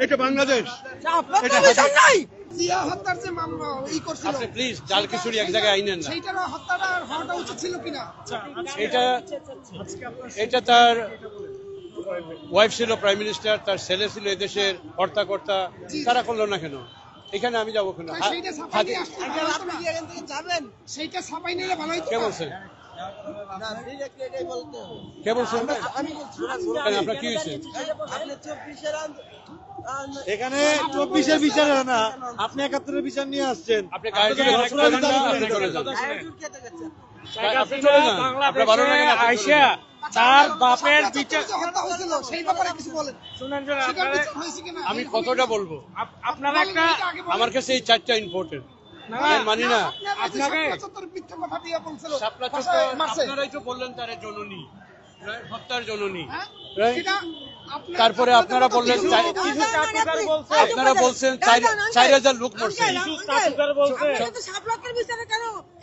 এটা বাংলাদেশ। জিয়া হত্যার যে মামলা করছিল, আপনি প্লিজ জাল কিশোরী এক জায়গায় আইনেন না। সেইটার হত্যাটা হওয়াটা উচিত ছিল কিনা? এটা তার ওয়াইফ ছিল প্রাইম মিনিস্টার, তার ছেলে ছিল এদেশের হর্তাকর্তা, তারা করলো না কেন? এখানে আমি যাবো কেন? সেইটা ছাপাই নিয়ে আসতে আপনি কি এখান থেকে যাবেন? সেইটা ছাপাই নিলে ভালো হতো। কে বলছে? কে বলছেন? আপনার কি হয়েছে? এখানে 24-এর বিচার না, আপনি 71-এর বিচার নিয়ে আসছেন। আপনি গায়ে জোরে কথা বলবেন না, আপনি চলে যান। আপনি চলে যান। আপনার ভালো লাগে না, আপনি চলে যান। তার বাপের বিচার হত্যা হয়েছিল সেই ব্যাপারে কিছু বলেন। শুনেন, সেটার বিচার হয়েছে কিনা? আমি কতটা বলবো? আপনারা একটা আমার কাছে এই চারটা ইম্পর্টেন্ট। মানি না আপনাকে মিথ্যা কথা দিয়ে বলছিল। শাপলা ভাষায় চত্বর মারছে। আপনারাই তো বললেন তার জননী, হত্যার জননী। হ্যাঁ? Right? সেটা আপনার- তারপরে আপনারা বললেন আপনারা বলছেন 4,000 লোক মরছে। শাপলাকের বিচারে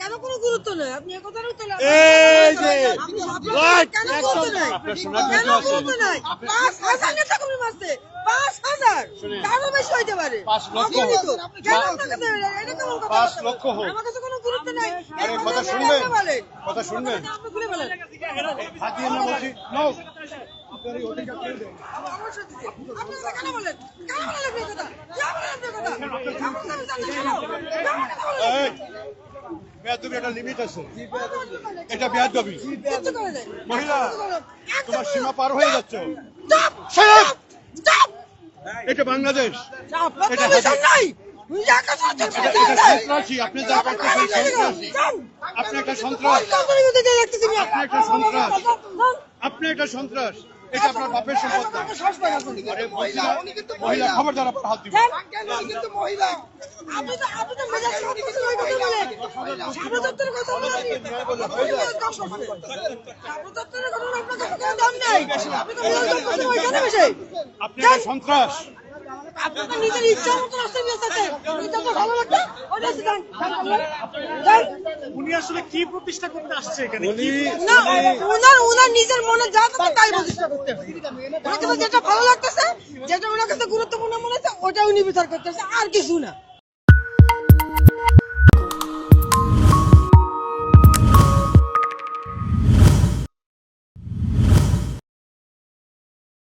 কেন কোনো গুরুত্ব নেই? আপনি এ কথার উত্তর এই যে আপনি শাপলাকের কেন গুরুত্ব নেই? আপনার শোনার কেন ভিডিও আছে। গুরুত্ব নাই? 5,000 নেতা কর্মী মারছে, 5,000 তারও বেশি হইতে পারে। 5 লক্ষ অগণিত। হোক। কেন আপনার কাছে এটা কেমন কথা? 5 লক্ষ হোক। আমার কাছে কোনো গুরুত্ব নাই। আরে এর কথা আপনি শুনবেন? আপনি বলেন। কথা শুনবেন? আপনি খুলে বলেন। হাতিয়ে না বলছি নো। অবশ্যই দিছি। আপনি কথা কেন বলেন? কেন বলেন আপনি কথা? কেন বলেন আপনি কথা? আপনার বিচার নেই কেন? কেন কথা বলেন? এই বেয়াদবি একটা লিমিট আছে। এটা বেয়াদবি। কিচ্ছু করে দেয়। মহিলা, একদম তোমার সীমা পার হয়ে যাচ্ছে। চুপ! চুপ! চুপ! এটা বাংলাদেশ। আপনার বিচার নাই। ইয়াকে সাহায্য এটা করতে এটা হবে। সন্ত্রাসী। আপনি যা করতেছেন সন্ত্রাসী। আপনি একটা সন্ত্রাস। আপনি একটা সন্ত্রাস। আপনি একটা সন্ত্রাস। এটা আপনার বাপের সম্পদ না। আরে মহিলা, উনি কিন্তু মহিলা, খবরদার আপনার হাত দিবেন। উনি কিন্তু মহিলা। আপনি তো মেজাজ খারাপ করছেন ওই কথা বলে। সামনে দপ্তরের কথা বলে আপনি। সামনে দপ্তরের কথা বলে আপনার কাছে কোনো দাম নেই। আপনি তো মেজাজ খারাপ করছেন ওইখানে বসে। আপনি একটা সন্ত্রাস। আপনি তো নিজের ইচ্ছা মতো রাস্তায় নিয়ে যাচ্ছেন। এটা তো ভালো লাগবে। ওটা সিদ্ধান্ত। উনি আসলে কি প্রতিষ্ঠা করতে আসছে এখানে? না, উনার নিজের মনে যা থাকে তাই প্রতিষ্ঠা করতে হবে। ওনার কাছে যেটা ভালো লাগতেছে, যেটা ওনার কাছে গুরুত্বপূর্ণ মনে হচ্ছে, ওটা উনি বিচার করতেছে, আর কিছু না।